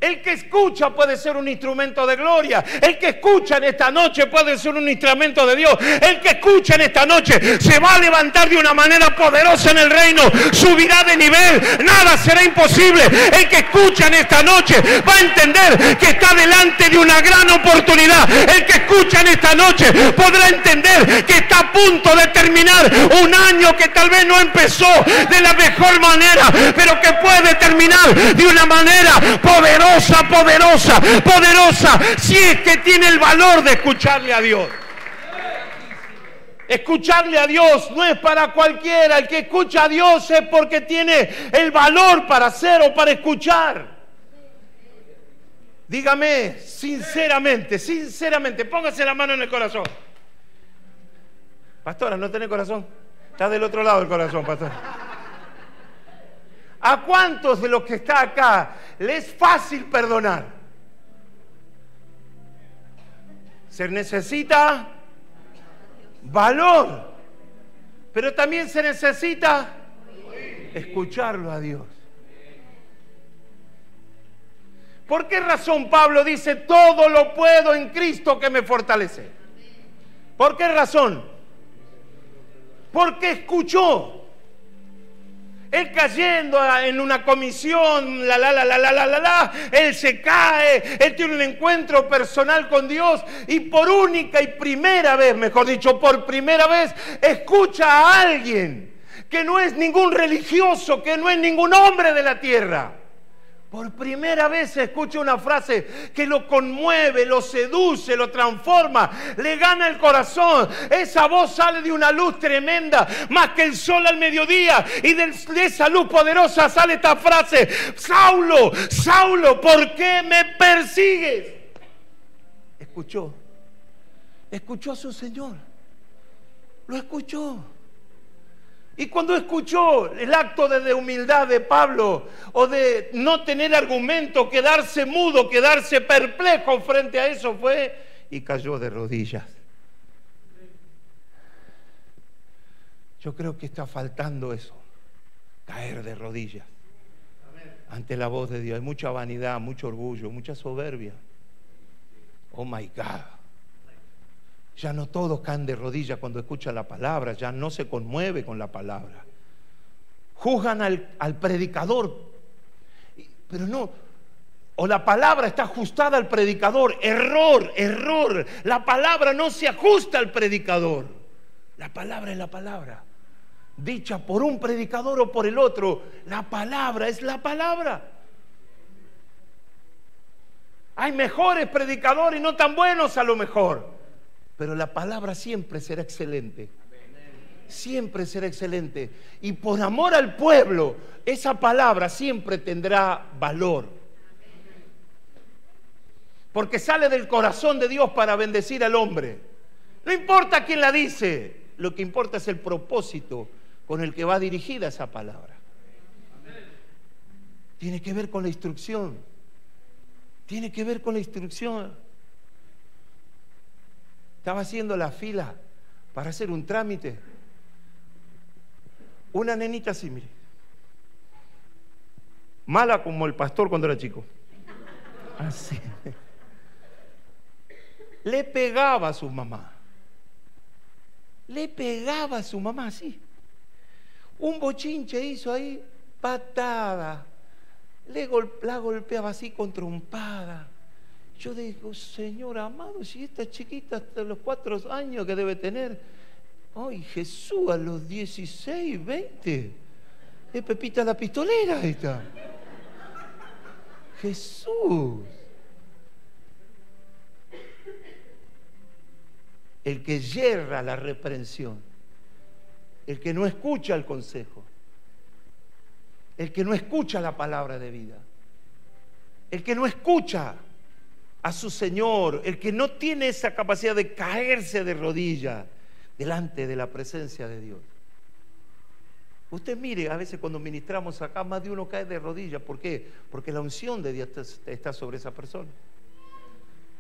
S1: El que escucha puede ser un instrumento de gloria. El que escucha en esta noche puede ser un instrumento de Dios. El que escucha en esta noche se va a levantar de una manera poderosa en el reino. Subirá de nivel. Nada será imposible. El que escucha en esta noche va a entender que está delante de una gran oportunidad. El que escucha en esta noche podrá entender que está a punto de terminar un año que tal vez no empezó de la mejor manera, pero que puede terminar de una manera poderosa, si es que tiene el valor de escucharle a Dios. Escucharle a Dios no es para cualquiera. El que escucha a Dios es porque tiene el valor para hacer o para escuchar. Dígame sinceramente, póngase la mano en el corazón. Pastora, ¿no tiene corazón? Está del otro lado del corazón, pastora. ¿A cuántos de los que está acá les es fácil perdonar? Se necesita valor, pero también se necesita escucharlo a Dios. ¿Por qué razón Pablo dice, todo lo puedo en Cristo que me fortalece? ¿Por qué razón? Porque escuchó. Él cayendo en una comisión, él se cae, él tiene un encuentro personal con Dios y por única y primera vez, mejor dicho, por primera vez, escucha a alguien que no es ningún religioso, que no es ningún hombre de la tierra. Por primera vez escucha una frase que lo conmueve, lo seduce, lo transforma, le gana el corazón. Esa voz sale de una luz tremenda, más que el sol al mediodía. Y de esa luz poderosa sale esta frase: Saulo, Saulo, ¿por qué me persigues? Escuchó a su Señor, lo escuchó. Y cuando escuchó el acto de humildad de Pablo, o de no tener argumento, quedarse mudo, quedarse perplejo frente a eso, fue y cayó de rodillas. Yo creo que está faltando eso, caer de rodillas ante la voz de Dios. Hay mucha vanidad, mucho orgullo, mucha soberbia. Oh my God. Ya no todos caen de rodillas cuando escuchan la palabra, ya no se conmueve con la palabra. Juzgan al predicador, pero no, o la palabra está ajustada al predicador. Error. La palabra no se ajusta al predicador. La palabra es la palabra, dicha por un predicador o por el otro. La palabra es la palabra. Hay mejores predicadores y no tan buenos a lo mejor, pero la palabra siempre será excelente. Siempre será excelente. Y por amor al pueblo, esa palabra siempre tendrá valor. porque sale del corazón de Dios para bendecir al hombre. No importa quién la dice, lo que importa es el propósito con el que va dirigida esa palabra. Tiene que ver con la instrucción. Tiene que ver con la instrucción. Estaba haciendo la fila para hacer un trámite. Una nenita así, mire. Mala como el pastor cuando era chico. Así. Le pegaba a su mamá. Le pegaba a su mamá así. Un bochinche hizo ahí, patada. La golpeaba así con trompada. Yo digo, Señor amado, si esta chiquita hasta los 4 años que debe tener, ay, Jesús, a los 16, 20, es Pepita la pistolera esta. Jesús. El que yerra la reprensión, el que no escucha el consejo, el que no escucha la palabra de vida, el que no escucha a su Señor, el que no tiene esa capacidad de caerse de rodillas delante de la presencia de Dios. Usted mire, a veces cuando ministramos acá, más de uno cae de rodillas. ¿Por qué? Porque la unción de Dios está sobre esa persona.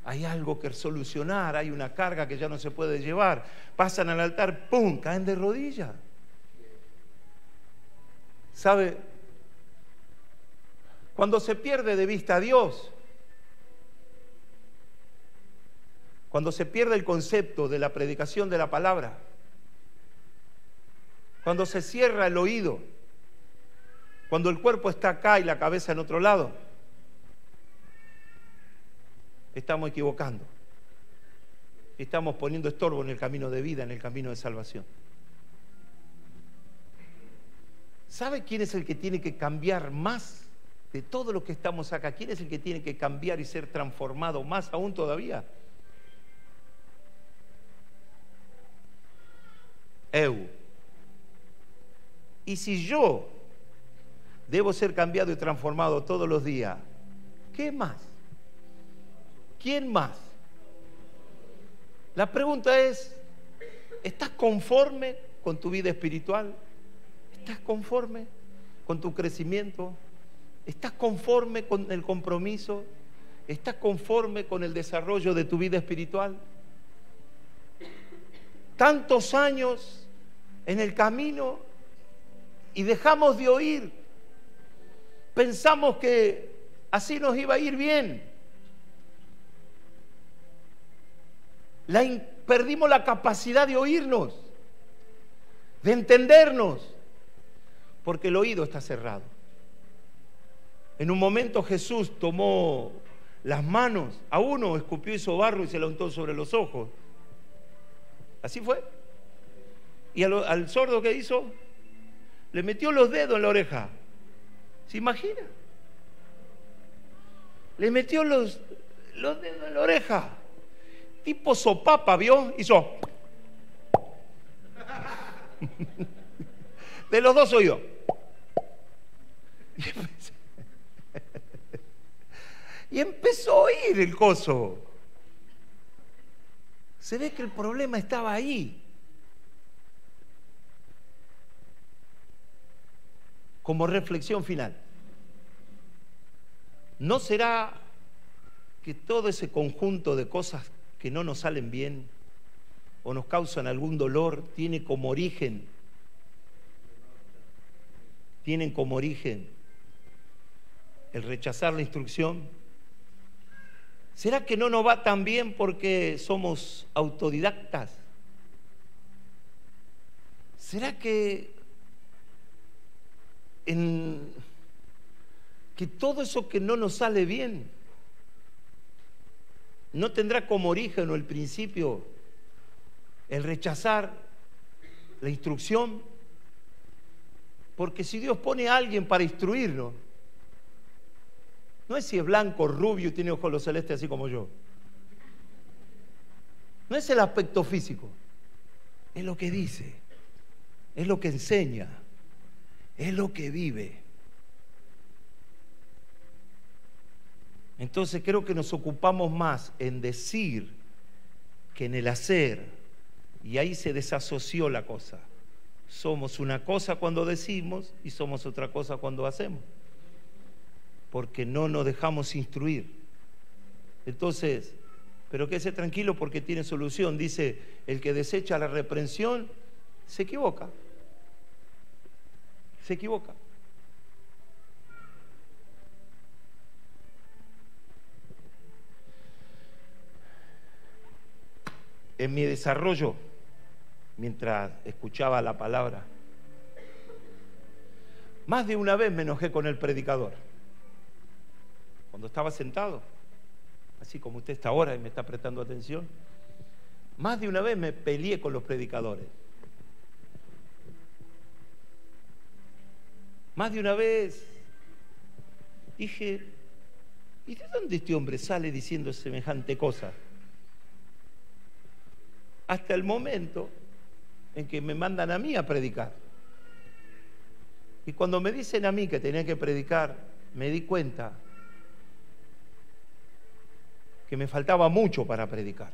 S1: Hay algo que solucionar, hay una carga que ya no se puede llevar. Pasan al altar, ¡pum!, caen de rodillas. ¿Sabe? Cuando se pierde de vista a Dios, cuando se pierde el concepto de la predicación de la palabra, cuando se cierra el oído, cuando el cuerpo está acá y la cabeza en otro lado, estamos equivocando. Estamos poniendo estorbo en el camino de vida, en el camino de salvación. ¿Sabe quién es el que tiene que cambiar más de todo lo que estamos acá? ¿Quién es el que tiene que cambiar y ser transformado más aún todavía? Eu. Y si yo debo ser cambiado y transformado todos los días, ¿qué más? ¿Quién más? La pregunta es, ¿estás conforme con tu vida espiritual? ¿Estás conforme con tu crecimiento? ¿Estás conforme con el compromiso? ¿Estás conforme con el desarrollo de tu vida espiritual? Tantos años en el camino y dejamos de oír. Pensamos que así nos iba a ir bien. Perdimos la capacidad de oírnos, de entendernos, porque el oído está cerrado. En un momento Jesús tomó las manos, a uno escupió, hizo barro y se lo untó sobre los ojos. Así fue. Y al sordo, ¿qué hizo? Le metió los dedos en la oreja. ¿Se imagina? Le metió los dedos en la oreja. Tipo sopapa, ¿vio? Hizo. De los dos oídos. Y empezó a oír el coso. Se ve que el problema estaba ahí. Como reflexión final, ¿no será que todo ese conjunto de cosas que no nos salen bien o nos causan algún dolor tienen como origen el rechazar la instrucción? ¿Será que no nos va tan bien porque somos autodidactas? ¿Será que todo eso que no nos sale bien no tendrá como origen o el principio el rechazar la instrucción? Porque si Dios pone a alguien para instruirnos, no es si es blanco, rubio y tiene ojos los celestes así como yo. No es el aspecto físico, es lo que dice, es lo que enseña, es lo que vive. Entonces creo que nos ocupamos más en decir que en el hacer, y ahí se desasoció la cosa. Somos una cosa cuando decimos y somos otra cosa cuando hacemos, porque no nos dejamos instruir. Entonces, pero quédese tranquilo porque tiene solución. Dice, el que desecha la reprensión se equivoca. Se equivoca. En mi desarrollo, mientras escuchaba la palabra, más de una vez me enojé con el predicador. Cuando estaba sentado, así como usted está ahora y me está prestando atención, más de una vez me peleé con los predicadores. Más de una vez dije, ¿y de dónde este hombre sale diciendo semejante cosa? Hasta el momento en que me mandan a mí a predicar. Y cuando me dicen a mí que tenía que predicar, me di cuenta que me faltaba mucho para predicar.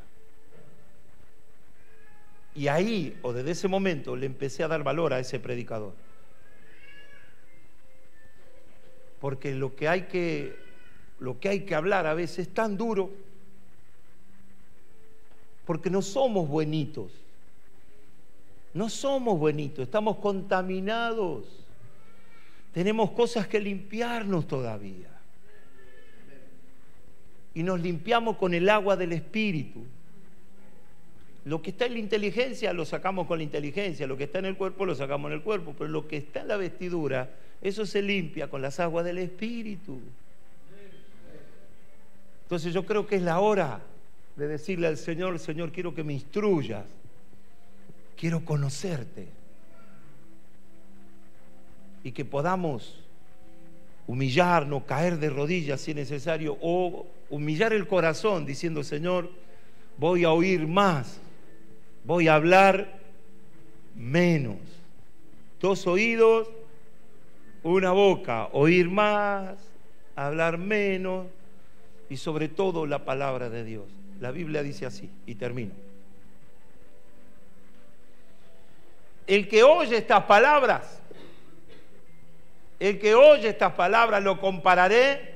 S1: Y ahí, o desde ese momento, le empecé a dar valor a ese predicador. Porque lo que hay que hablar a veces es tan duro, porque no somos buenitos. No somos buenitos, estamos contaminados. Tenemos cosas que limpiarnos todavía. Y nos limpiamos con el agua del Espíritu. Lo que está en la inteligencia lo sacamos con la inteligencia, lo que está en el cuerpo lo sacamos en el cuerpo, pero lo que está en la vestidura, eso se limpia con las aguas del Espíritu. Entonces yo creo que es la hora de decirle al Señor, Señor, quiero que me instruyas, quiero conocerte, y que podamos humillarnos, caer de rodillas si es necesario, o humillar el corazón diciendo, Señor, voy a oír más, voy a hablar menos. 2 oídos, 1 boca, oír más, hablar menos, y sobre todo la palabra de Dios. La Biblia dice así, y termino. El que oye estas palabras, lo compararé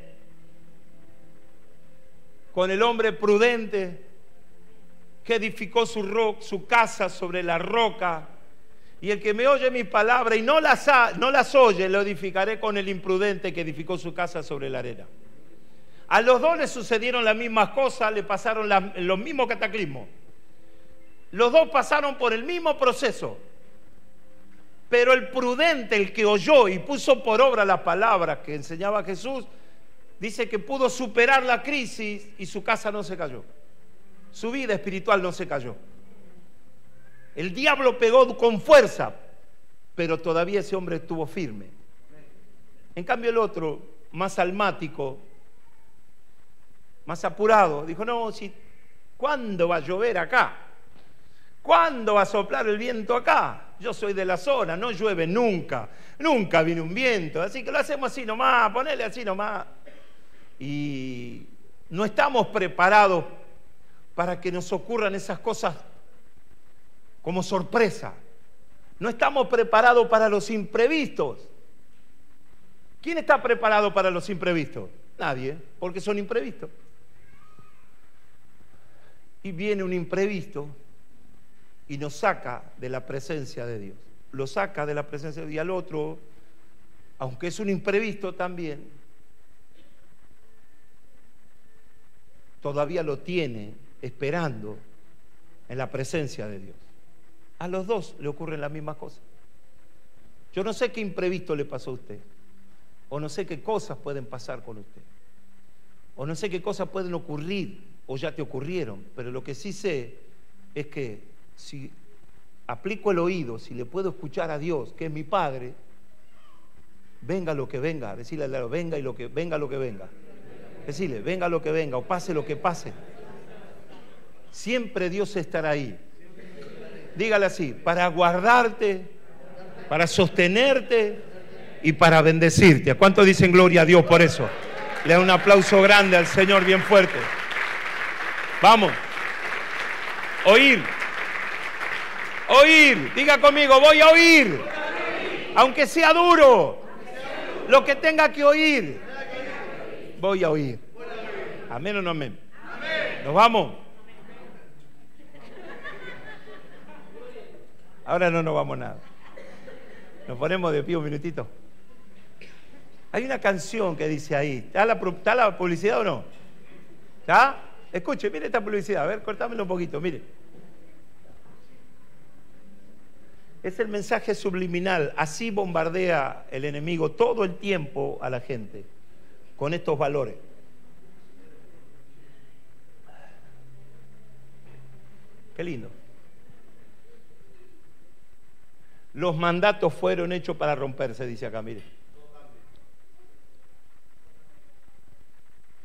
S1: con el hombre prudente que edificó su casa sobre la roca. Y el que me oye mis palabras y no las oye, lo edificaré con el imprudente que edificó su casa sobre la arena. A los dos les sucedieron las mismas cosas, le pasaron los mismos cataclismos. Los dos pasaron por el mismo proceso. Pero el prudente, el que oyó y puso por obra las palabras que enseñaba Jesús, dice que pudo superar la crisis y su casa no se cayó. Su vida espiritual no se cayó. El diablo pegó con fuerza, pero todavía ese hombre estuvo firme. En cambio el otro, más almático, más apurado, dijo, no, ¿cuándo va a llover acá? ¿Cuándo va a soplar el viento acá? Yo soy de la zona, no llueve nunca, nunca viene un viento, así que lo hacemos así nomás, ponele así nomás. Y no estamos preparados para que nos ocurran esas cosas como sorpresa. No estamos preparados para los imprevistos. ¿Quién está preparado para los imprevistos? Nadie, porque son imprevistos. Y viene un imprevisto y nos saca de la presencia de Dios. Lo saca de la presencia de Dios. Y al otro, aunque es un imprevisto también, todavía lo tiene esperando en la presencia de Dios. A los dos le ocurren las mismas cosas. Yo no sé qué imprevisto le pasó a usted, o no sé qué cosas pueden pasar con usted, o no sé qué cosas pueden ocurrir o ya te ocurrieron, pero lo que sí sé es que si aplico el oído, si le puedo escuchar a Dios, que es mi Padre, venga lo que venga, decirle al lado, venga lo que venga. Decirle, venga lo que venga, o pase lo que pase. Siempre Dios estará ahí. Dígale así, para guardarte, para sostenerte y para bendecirte. ¿A cuánto dicen gloria a Dios por eso? Le da un aplauso grande al Señor, bien fuerte. Vamos. Oír. Oír. Diga conmigo, voy a oír. Aunque sea duro. Lo que tenga que oír. Voy a oír. ¿Amén o no amén? ¿Nos vamos? Ahora no nos vamos nada. Nos ponemos de pie un minutito. Hay una canción que dice ahí. ¿Está la publicidad o no? ¿Está? Escuche, mire esta publicidad. A ver, cortámelo un poquito, mire. Es el mensaje subliminal. Así bombardea el enemigo todo el tiempo a la gente con estos valores. Qué lindo. Los mandatos fueron hechos para romperse, dice acá, mire.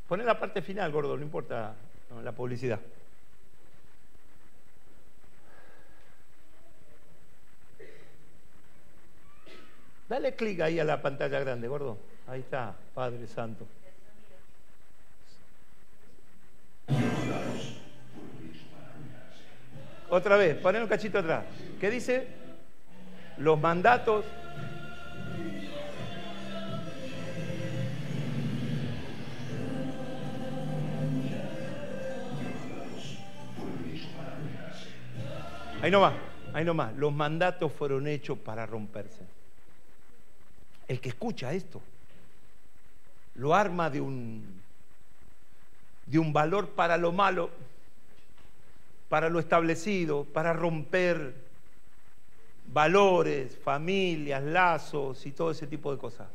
S1: Poné la parte final, gordo, no importa la publicidad. Dale clic ahí a la pantalla grande, gordo. Ahí está, Padre Santo. Otra vez, poné un cachito atrás. ¿Qué dice? Los mandatos. Ahí nomás. Los mandatos fueron hechos para romperse. El que escucha esto lo arma de un valor para lo malo, para lo establecido, para romper valores, familias, lazos y todo ese tipo de cosas.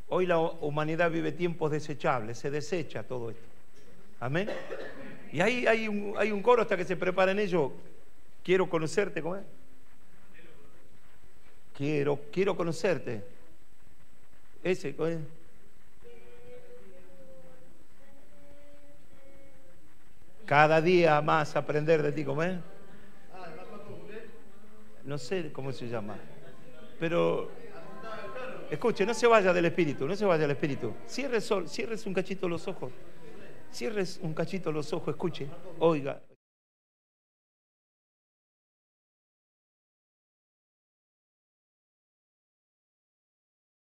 S1: Hoy la humanidad vive tiempos desechables, se desecha todo esto. Amén. Y ahí hay un coro hasta que se preparen ellos. Quiero conocerte, ¿cómo es? Quiero conocerte. Ese, ¿cómo es? Cada día más aprender de ti, ¿cómo es? No sé cómo se llama. Pero, escuche, no se vaya del espíritu, no se vaya del espíritu. Cierres un cachito los ojos. Cierres un cachito los ojos, escuche, oiga.